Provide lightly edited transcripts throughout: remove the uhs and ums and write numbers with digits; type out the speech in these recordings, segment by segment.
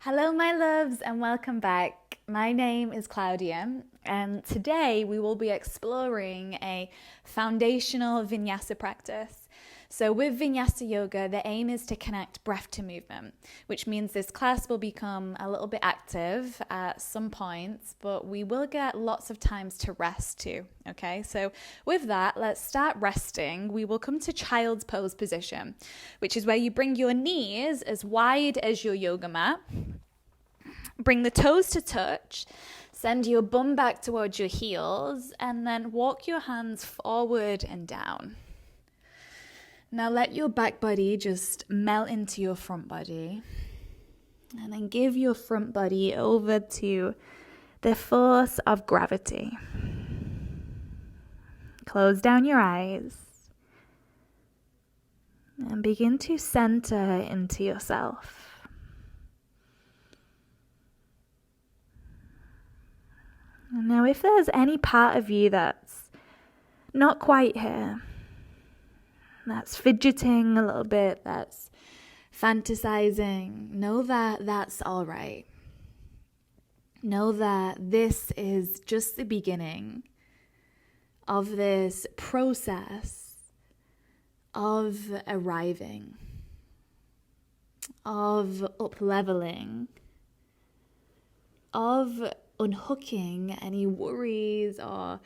Hello, my loves, and welcome back. My name is Claudia, and today we will be exploring a foundational Vinyasa practice. So, with Vinyasa Yoga, the aim is to connect breath to movement, which means this class will become a little bit active at some points, but we will get lots of times to rest too. Okay, so with that, let's start resting. We will come to child's pose position, which is where you bring your knees as wide as your yoga mat. Bring the toes to touch, send your bum back towards your heels, and then walk your hands forward and down. Now let your back body just melt into your front body, and then give your front body over to the force of gravity. Close down your eyes and begin to center into yourself. Now, if there's any part of you that's not quite here, that's fidgeting a little bit, that's fantasizing, know that that's all right. Know that this is just the beginning of this process of arriving, of up-leveling, of unhooking any worries or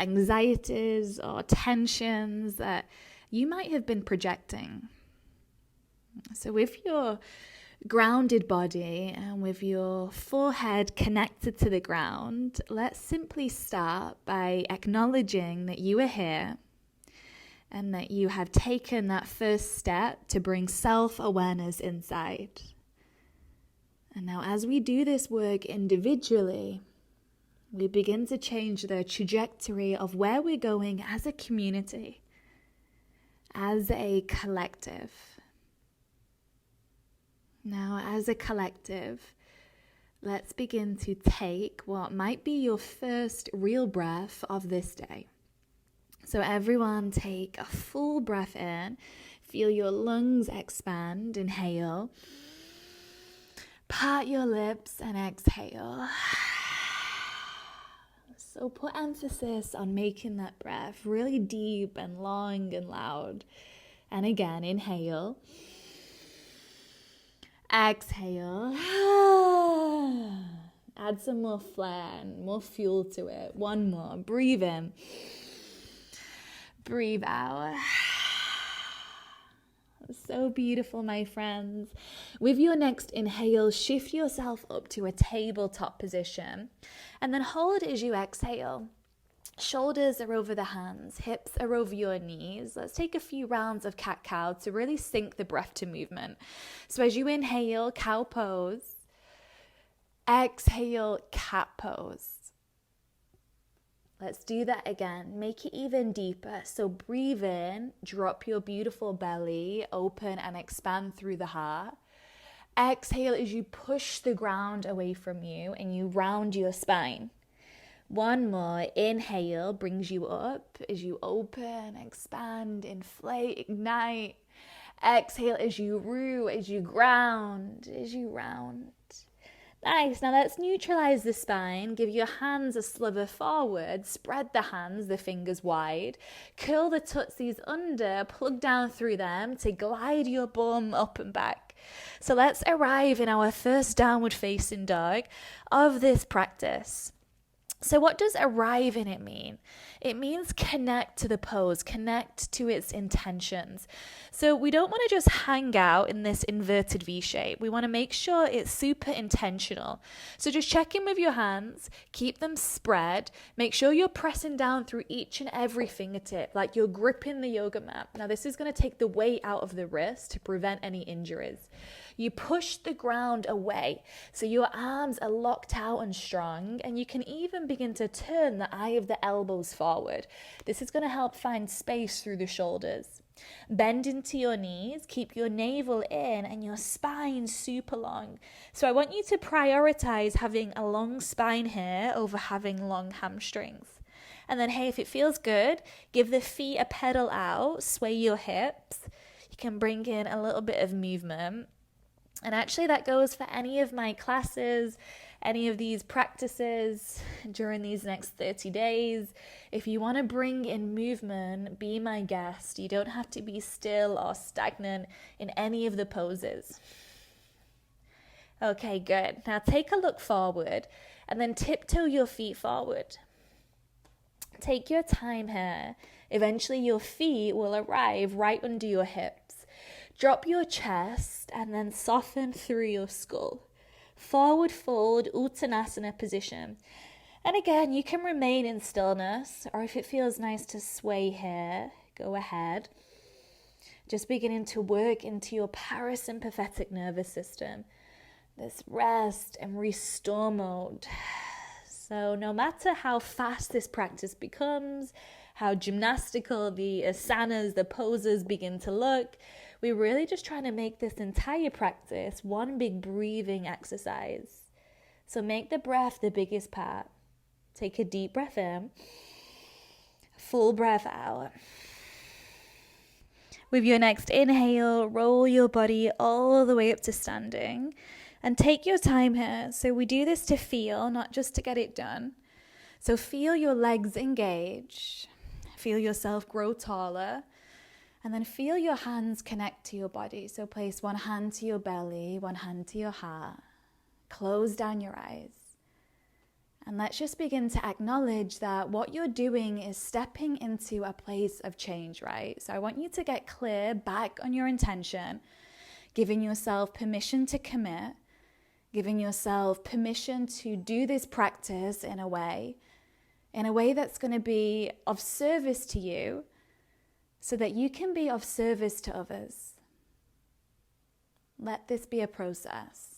anxieties or tensions that you might have been projecting. So with your grounded body and with your forehead connected to the ground, let's simply start by acknowledging that you are here and that you have taken that first step to bring self-awareness inside. And now as we do this work individually, we begin to change the trajectory of where we're going as a community, as a collective. Now, as a collective, let's begin to take what might be your first real breath of this day. So everyone take a full breath in. Feel your lungs expand. Inhale. Part your lips and exhale. So put emphasis on making that breath really deep and long and loud. And again, inhale. Exhale. Add some more flair and more fuel to it. One more. Breathe in. Breathe out. So beautiful, my friends. With your next inhale, shift yourself up to a tabletop position and then hold as you exhale. Shoulders are over the hands, hips are over your knees. Let's take a few rounds of cat-cow to really sync the breath to movement. So as you inhale, cow pose. Exhale, cat pose. Let's do that again. Make it even deeper. So breathe in, drop your beautiful belly, open and expand through the heart. Exhale as you push the ground away from you and you round your spine. One more. Inhale brings you up as you open, expand, inflate, ignite. Exhale as you roo, as you ground, as you round. Nice. Now let's neutralize the spine. Give your hands a sliver forward. Spread the hands, the fingers wide. Curl the tootsies under. Plug down through them to glide your bum up and back. So let's arrive in our first downward facing dog of this practice. So what does arrive in it mean? It means connect to the pose, connect to its intentions. So we don't want to just hang out in this inverted V shape. We want to make sure it's super intentional. So just check in with your hands, keep them spread, make sure you're pressing down through each and every fingertip, like you're gripping the yoga mat. Now this is going to take the weight out of the wrist to prevent any injuries. You push the ground away, so your arms are locked out and strong, and you can even begin to turn the eye of the elbows forward. This is going to help find space through the shoulders. Bend into your knees, keep your navel in and your spine super long. So I want you to prioritize having a long spine here over having long hamstrings. And then, hey, if it feels good, give the feet a pedal out, sway your hips. You can bring in a little bit of movement. And actually that goes for any of my classes, any of these practices during these next 30 days. If you want to bring in movement, be my guest. You don't have to be still or stagnant in any of the poses. Okay, good. Now take a look forward and then tiptoe your feet forward. Take your time here. Eventually your feet will arrive right under your hips. Drop your chest and then soften through your skull. Forward fold, Uttanasana position. And again, you can remain in stillness, or if it feels nice to sway here, go ahead. Just beginning to work into your parasympathetic nervous system. This rest and restore mode. So no matter how fast this practice becomes, how gymnastical the asanas, the poses begin to look, we're really just trying to make this entire practice one big breathing exercise. So make the breath the biggest part. Take a deep breath in, full breath out. With your next inhale, roll your body all the way up to standing. And take your time here. So we do this to feel, not just to get it done. So feel your legs engage. Feel yourself grow taller. And then feel your hands connect to your body. So place one hand to your belly, one hand to your heart. Close down your eyes. And let's just begin to acknowledge that what you're doing is stepping into a place of change, right? So I want you to get clear back on your intention, giving yourself permission to commit, giving yourself permission to do this practice in a way that's going to be of service to you, so that you can be of service to others. Let this be a process.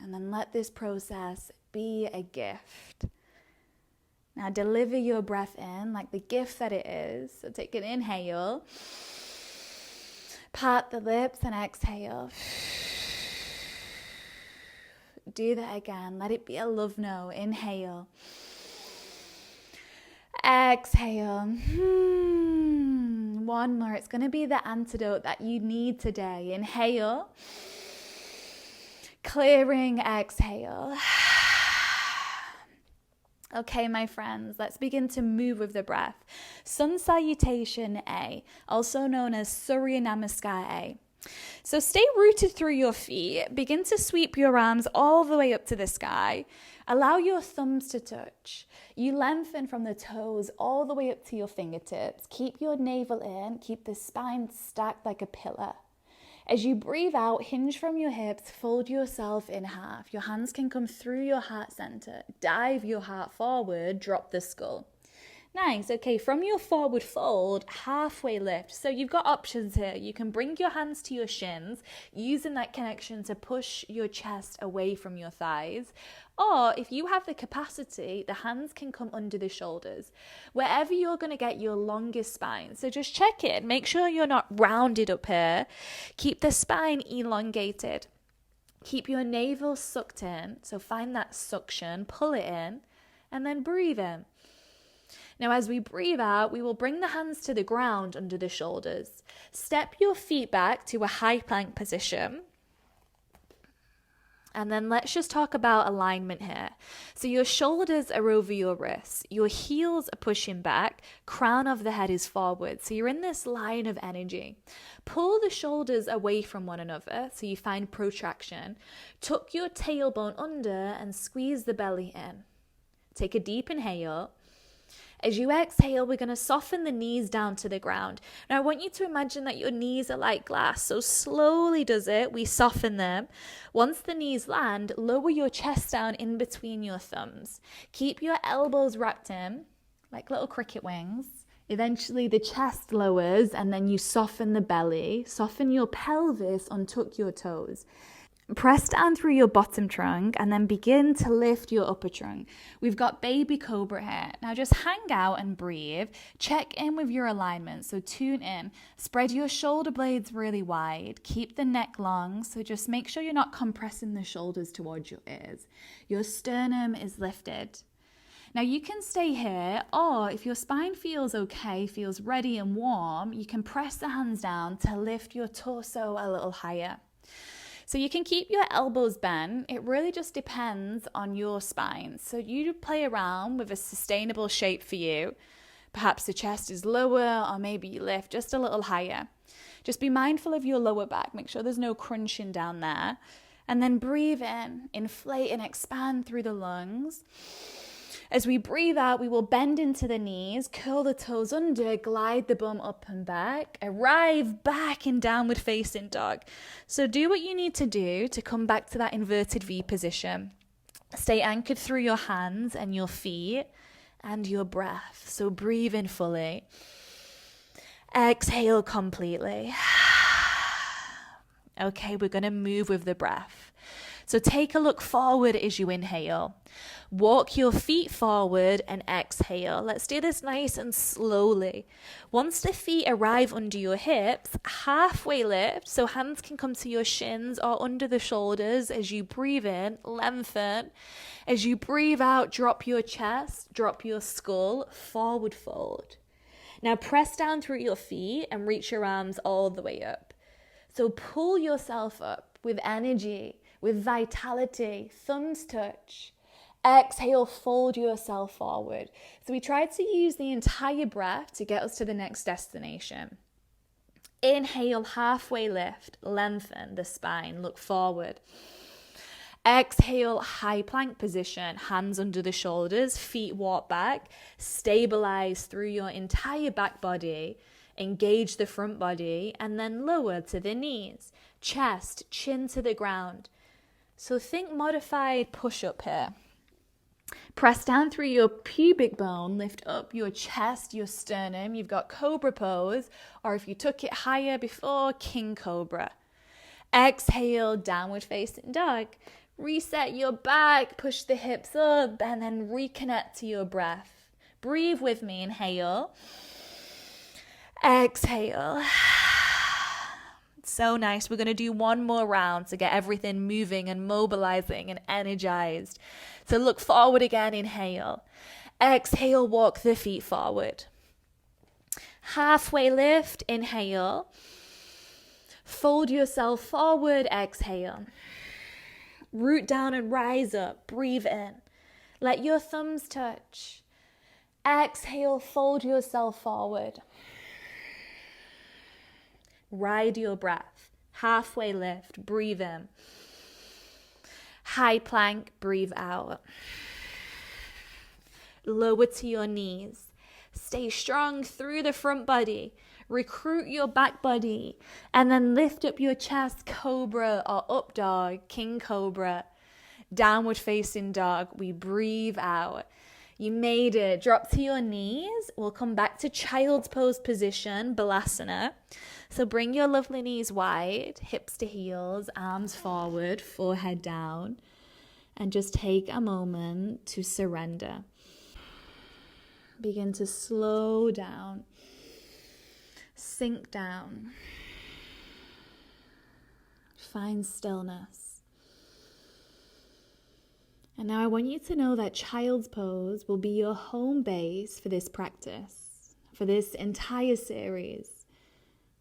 And then let this process be a gift. Now deliver your breath in like the gift that it is. So take an inhale. Part the lips and exhale. Do that again. Let it be a love no. Inhale. Exhale. One more. It's going to be the antidote that you need today. Inhale. Clearing. Exhale. Okay, my friends, let's begin to move with the breath. Sun Salutation A, also known as Surya Namaskar A. So stay rooted through your feet. Begin to sweep your arms all the way up to the sky. Allow your thumbs to touch. You lengthen from the toes all the way up to your fingertips. Keep your navel in. Keep the spine stacked like a pillar. As you breathe out, hinge from your hips, fold yourself in half. Your hands can come through your heart center. Dive your heart forward, drop the skull. Nice. Okay, from your forward fold, halfway lift. So you've got options here. You can bring your hands to your shins, using that connection to push your chest away from your thighs. Or if you have the capacity, the hands can come under the shoulders, wherever you're going to get your longest spine. So just check it. Make sure you're not rounded up here. Keep the spine elongated. Keep your navel sucked in. So find that suction, pull it in, and then breathe in. Now, as we breathe out, we will bring the hands to the ground under the shoulders. Step your feet back to a high plank position. And then let's just talk about alignment here. So your shoulders are over your wrists. Your heels are pushing back. Crown of the head is forward. So you're in this line of energy. Pull the shoulders away from one another so you find protraction. Tuck your tailbone under and squeeze the belly in. Take a deep inhale. As you exhale, we're going to soften the knees down to the ground. Now, I want you to imagine that your knees are like glass. So slowly does it. We soften them. Once the knees land, lower your chest down in between your thumbs. Keep your elbows wrapped in like little cricket wings. Eventually, the chest lowers and then you soften the belly. Soften your pelvis, untuck your toes. Press down through your bottom trunk and then begin to lift your upper trunk. We've got baby cobra here. Now just hang out and breathe. Check in with your alignment. So tune in. Spread your shoulder blades really wide. Keep the neck long. So just make sure you're not compressing the shoulders towards your ears. Your sternum is lifted. Now you can stay here, or if your spine feels okay, feels ready and warm, you can press the hands down to lift your torso a little higher. So you can keep your elbows bent. It really just depends on your spine. So you play around with a sustainable shape for you. Perhaps the chest is lower, or maybe you lift just a little higher. Just be mindful of your lower back. Make sure there's no crunching down there. And then breathe in, inflate and expand through the lungs. As we breathe out, we will bend into the knees, curl the toes under, glide the bum up and back, arrive back in downward facing dog. So do what you need to do to come back to that inverted V position. Stay anchored through your hands and your feet and your breath. So breathe in fully. Exhale completely. Okay, we're going to move with the breath. So take a look forward as you inhale. Walk your feet forward and exhale. Let's do this nice and slowly. Once the feet arrive under your hips, halfway lift, so hands can come to your shins or under the shoulders. As you breathe in, lengthen. As you breathe out, drop your chest, drop your skull, forward fold. Now press down through your feet and reach your arms all the way up. So pull yourself up with energy, with vitality, thumbs touch. Exhale, fold yourself forward. So we tried to use the entire breath to get us to the next destination. Inhale, halfway lift, lengthen the spine, look forward. Exhale, high plank position, hands under the shoulders, feet walk back, stabilize through your entire back body, engage the front body, and then lower to the knees, chest, chin to the ground. So think modified push-up here. Press down through your pubic bone, lift up your chest, your sternum. You've got cobra pose, or if you took it higher before, king cobra. Exhale, downward facing dog. Reset your back, push the hips up, and then reconnect to your breath. Breathe with me, inhale. Exhale. So nice. We're going to do one more round to get everything moving and mobilizing and energized. So look forward again, inhale. Exhale, walk the feet forward. Halfway lift, inhale. Fold yourself forward, exhale. Root down and rise up, breathe in. Let your thumbs touch. Exhale, fold yourself forward. Ride your breath. Halfway lift, breathe in. High plank, breathe out. Lower to your knees. Stay strong through the front body. Recruit your back body. And then lift up your chest, cobra or up dog, king cobra. Downward facing dog. We breathe out. You made it. Drop to your knees. We'll come back to child's pose position, balasana. So bring your lovely knees wide, hips to heels, arms forward, forehead down. And just take a moment to surrender. Begin to slow down. Sink down. Find stillness. And now I want you to know that child's pose will be your home base for this practice, for this entire series.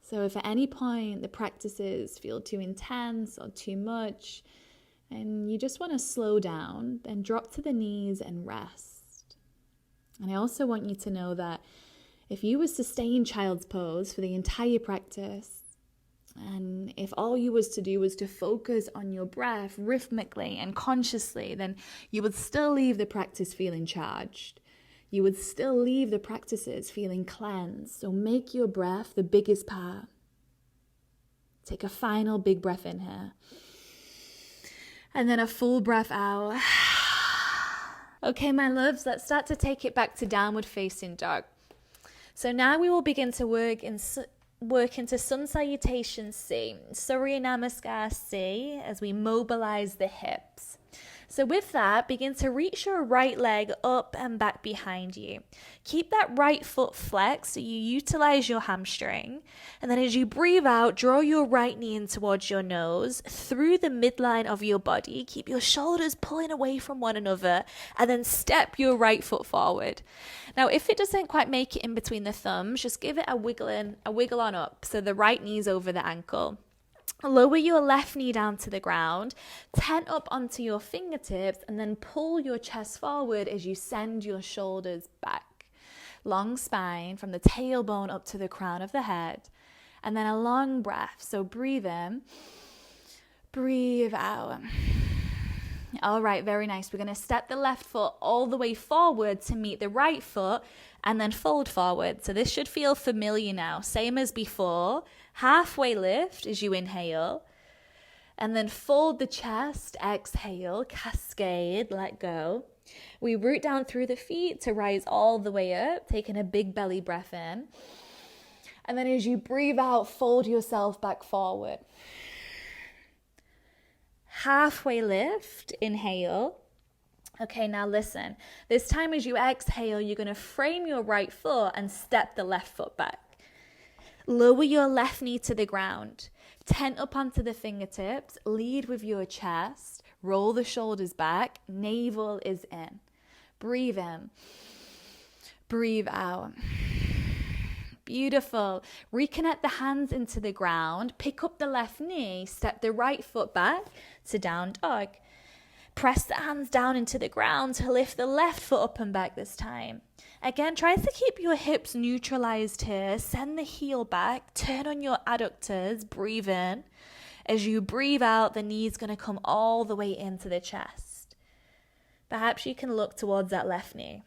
So if at any point the practices feel too intense or too much, and you just want to slow down, then drop to the knees and rest. And I also want you to know that if you was to stay in child's pose for the entire practice, and if all you was to do was to focus on your breath rhythmically and consciously, then you would still leave the practice feeling charged. You would still leave the practices feeling cleansed. So make your breath the biggest part. Take a final big breath in here. And then a full breath out. Okay, my loves, let's start to take it back to downward facing dog. So now we will begin to work into Sun Salutation C, Surya Namaskar C, as we mobilize the hips. So with that, begin to reach your right leg up and back behind you. Keep that right foot flexed so you utilize your hamstring. And then as you breathe out, draw your right knee in towards your nose, through the midline of your body. Keep your shoulders pulling away from one another, and then step your right foot forward. Now, if it doesn't quite make it in between the thumbs, just give it a wiggle on up. So the right knee's over the ankle. Lower your left knee down to the ground, tent up onto your fingertips, and then pull your chest forward as you send your shoulders back. Long spine from the tailbone up to the crown of the head. And then a long breath. So breathe in, breathe out. All right, very nice. We're going to step the left foot all the way forward to meet the right foot and then fold forward. So this should feel familiar now. Same as before. Halfway lift as you inhale. And then fold the chest, exhale, cascade, let go. We root down through the feet to rise all the way up, taking a big belly breath in. And then as you breathe out, fold yourself back forward. Halfway lift, inhale. Okay, now listen. This time as you exhale, you're going to frame your right foot and step the left foot back. Lower your left knee to the ground. Tent up onto the fingertips. Lead with your chest. Roll the shoulders back. Navel is in. Breathe in. Breathe out. Beautiful. Reconnect the hands into the ground. Pick up the left knee. Step the right foot back to down dog. Press the hands down into the ground to lift the left foot up and back this time. Again, try to keep your hips neutralized here. Send the heel back. Turn on your adductors. Breathe in. As you breathe out, the knee's going to come all the way into the chest. Perhaps you can look towards that left knee.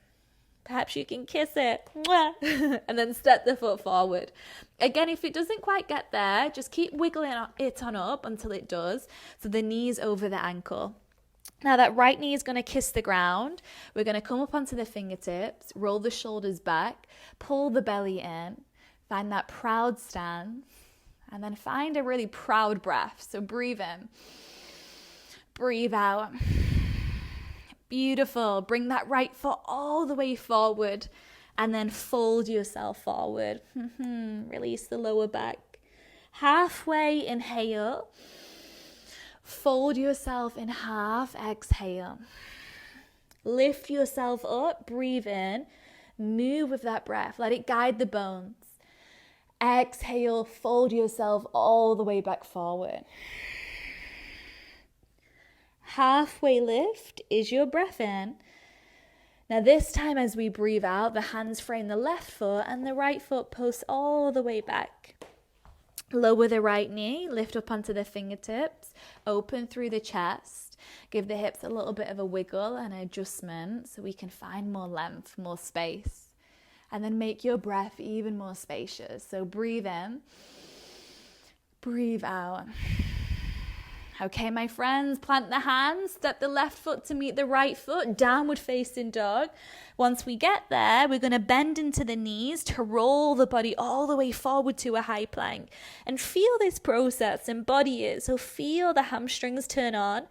Perhaps you can kiss it. And then step the foot forward. Again, if it doesn't quite get there, just keep wiggling it on up until it does. So the knee's over the ankle. Now that right knee is going to kiss the ground. We're going to come up onto the fingertips, roll the shoulders back, pull the belly in, find that proud stance, and then find a really proud breath. So breathe in, breathe out. Beautiful. Bring that right foot all the way forward and then fold yourself forward. Release the lower back. Halfway, inhale. Fold yourself in half, exhale. Lift yourself up, breathe in. Move with that breath. Let it guide the bones. Exhale, fold yourself all the way back forward. Halfway lift is your breath in. Now this time as we breathe out, the hands frame the left foot and the right foot posts all the way back. Lower the right knee, lift up onto the fingertips, open through the chest. Give the hips a little bit of a wiggle and adjustment so we can find more length, more space. And then make your breath even more spacious. So breathe in, breathe out. Okay, my friends, plant the hands, step the left foot to meet the right foot, downward facing dog. Once we get there, we're going to bend into the knees to roll the body all the way forward to a high plank. And feel this process, embody it. So feel the hamstrings turn on,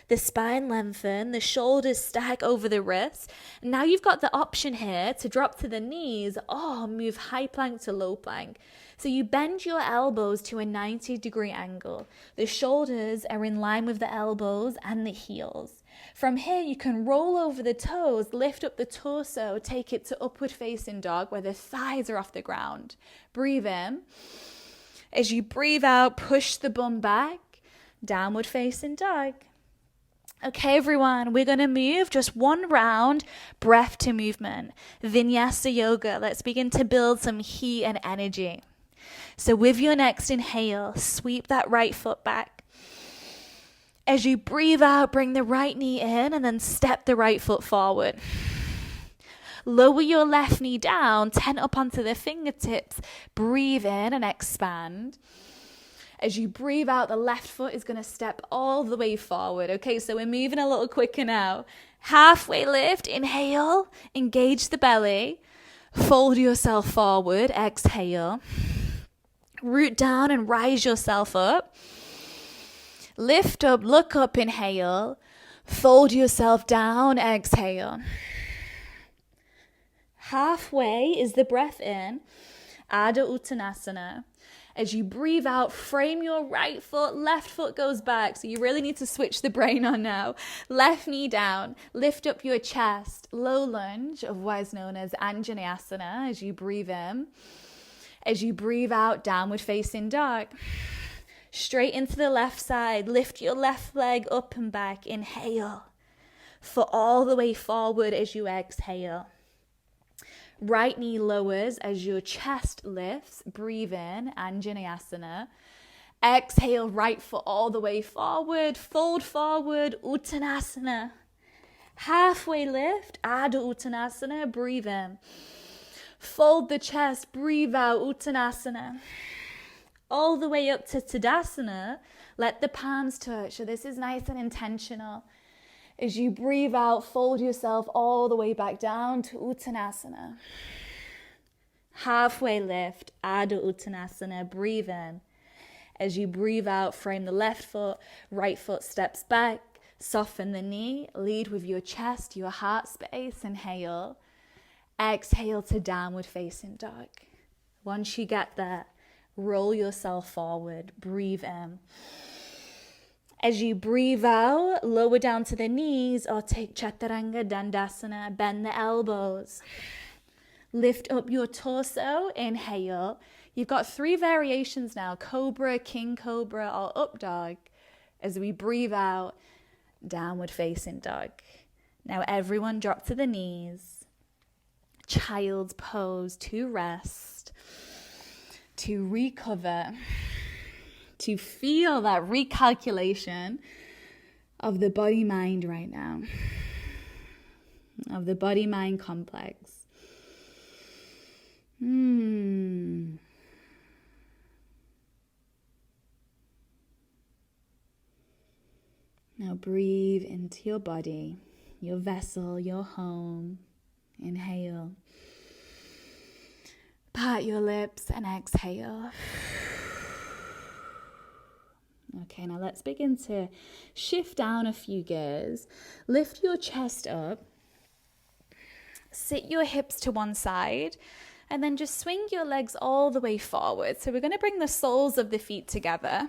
the spine lengthen, the shoulders stack over the wrists. And now you've got the option here to drop to the knees or move high plank to low plank. So you bend your elbows to a 90-degree angle. The shoulders are in line with the elbows and the heels. From here, you can roll over the toes, lift up the torso, take it to upward facing dog where the thighs are off the ground. Breathe in. As you breathe out, push the bum back, downward facing dog. Okay, everyone, we're going to move just one round, breath to movement. Vinyasa yoga. Let's begin to build some heat and energy. So with your next inhale, sweep that right foot back. As you breathe out, bring the right knee in and then step the right foot forward. Lower your left knee down, tent up onto the fingertips. Breathe in and expand. As you breathe out, the left foot is going to step all the way forward. Okay, so we're moving a little quicker now. Halfway lift, inhale, engage the belly. Fold yourself forward, exhale. Root down and rise yourself up. Lift up, look up, inhale. Fold yourself down, exhale. Halfway is the breath in, Adho Uttanasana. As you breathe out, frame your right foot, left foot goes back. So you really need to switch the brain on now. Left knee down, lift up your chest, low lunge, otherwise known as Anjaneyasana, as you breathe in. As you breathe out, downward facing dog. Straight into the left side. Lift your left leg up and back. Inhale. Foot all the way forward as you exhale. Right knee lowers as your chest lifts. Breathe in, Anjaneyasana. Exhale, right foot all the way forward. Fold forward, Uttanasana. Halfway lift, Adho Uttanasana. Breathe in. Fold the chest, breathe out, Uttanasana. All the way up to Tadasana. Let the palms touch. So this is nice and intentional. As you breathe out, fold yourself all the way back down to Uttanasana. Halfway lift, Adho Uttanasana. Breathe in. As you breathe out, frame the left foot, right foot steps back. Soften the knee. Lead with your chest, your heart space. Inhale. Exhale to downward facing dog. Once you get there, roll yourself forward. Breathe in. As you breathe out, lower down to the knees or take Chaturanga Dandasana. Bend the elbows. Lift up your torso. Inhale. You've got 3 variations now. Cobra, King Cobra, or Up Dog. As we breathe out, downward facing dog. Now everyone drop to the knees. Child's pose to rest. To recover. To feel that recalculation of the body-mind right now. Of the body-mind complex. Now breathe into your body, your vessel, your home. Inhale. Part your lips and exhale. Okay, now let's begin to shift down a few gears. Lift your chest up. Sit your hips to one side. And then just swing your legs all the way forward. So we're going to bring the soles of the feet together.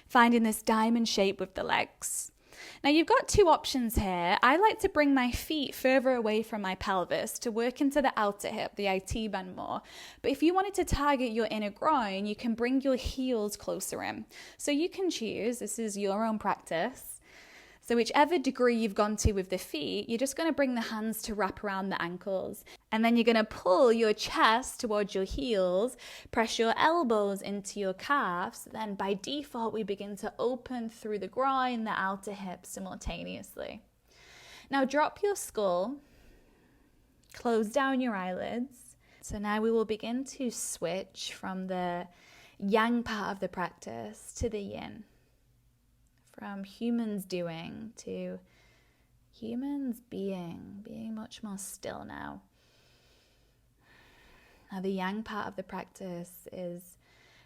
Finding this diamond shape with the legs. Now you've got 2 options here. I like to bring my feet further away from my pelvis to work into the outer hip, the IT band more. But if you wanted to target your inner groin, you can bring your heels closer in. So you can choose, this is your own practice. So whichever degree you've gone to with the feet, you're just going to bring the hands to wrap around the ankles. And then you're going to pull your chest towards your heels, press your elbows into your calves. Then by default, we begin to open through the groin, the outer hips simultaneously. Now drop your skull, close down your eyelids. So now we will begin to switch from the yang part of the practice to the yin. From humans doing to humans being much more still now. Now the yang part of the practice is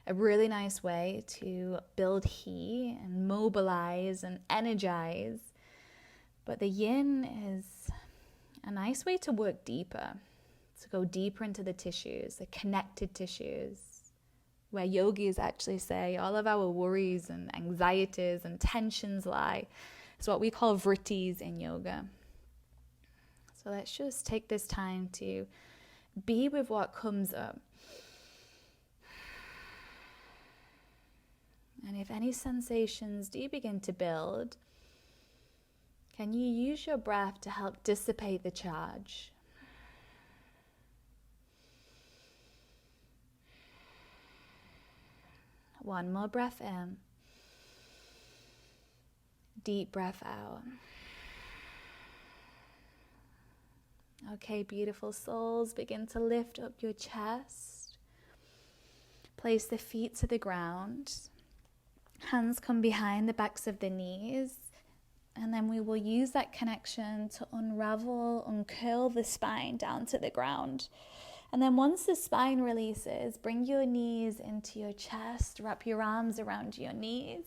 a really nice way to build heat and mobilize and energize. But the yin is a nice way to work deeper, to go deeper into the tissues, the connected tissues, where yogis actually say all of our worries and anxieties and tensions lie. It's what we call vrittis in yoga. So let's just take this time to be with what comes up. And if any sensations do begin to build, can you use your breath to help dissipate the charge? One more breath in. Deep breath out. Okay, beautiful souls, begin to lift up your chest. Place the feet to the ground. Hands come behind the backs of the knees. And then we will use that connection to unravel, uncurl the spine down to the ground. And then once the spine releases, bring your knees into your chest, wrap your arms around your knees.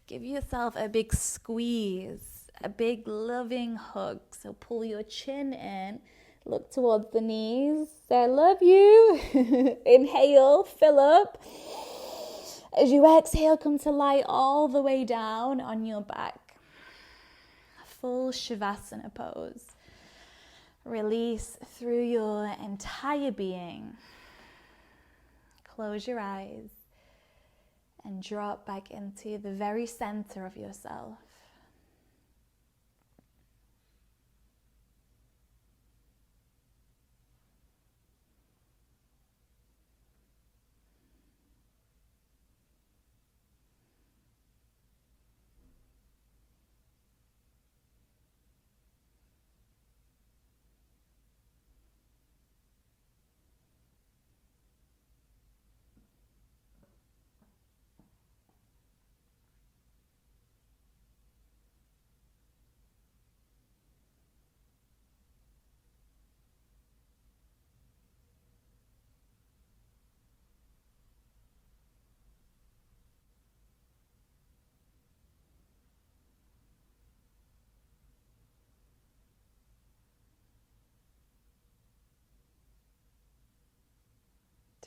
Give yourself a big squeeze, a big loving hug. So pull your chin in, look towards the knees, say I love you. Inhale, fill up. As you exhale, come to lie all the way down on your back. Full Shavasana pose. Release through your entire being. Close your eyes. and drop back into the very center of yourself.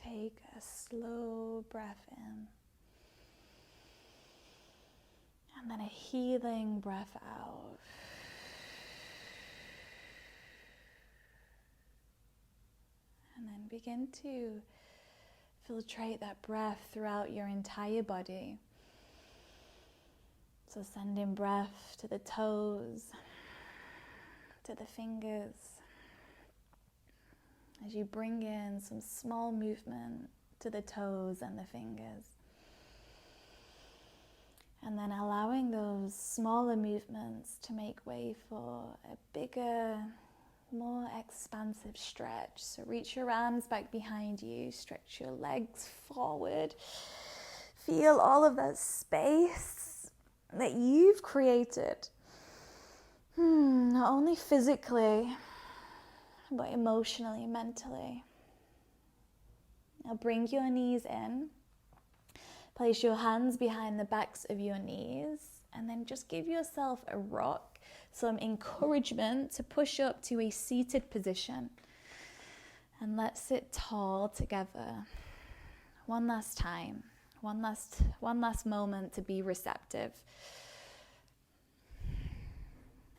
Take a slow breath in, and then a healing breath out. And then begin to filtrate that breath throughout your entire body. So sending breath to the toes, to the fingers, as you bring in some small movement to the toes and the fingers. And then allowing those smaller movements to make way for a bigger, more expansive stretch. So reach your arms back behind you, stretch your legs forward. Feel all of that space that you've created. Not only physically, but emotionally, mentally. Now bring your knees in. Place your hands behind the backs of your knees, and then just give yourself a rock, some encouragement to push up to a seated position. And let's sit tall together. One last time. One last moment to be receptive.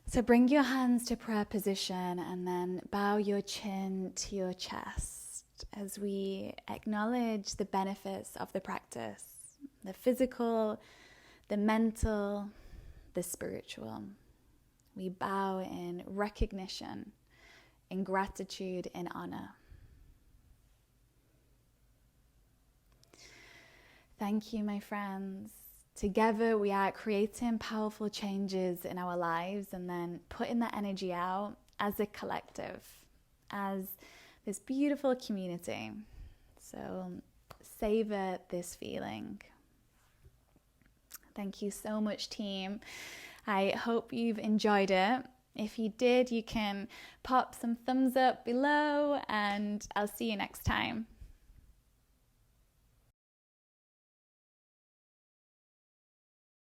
So bring your hands to prayer position and then bow your chin to your chest as we acknowledge the benefits of the practice, the physical, the mental, the spiritual. We bow in recognition, in gratitude, in honor. Thank you, my friends. Together we are creating powerful changes in our lives and then putting that energy out as a collective, as this beautiful community. So savor this feeling. Thank you so much, team. I hope you've enjoyed it. If you did, you can pop some thumbs up below, and I'll see you next time.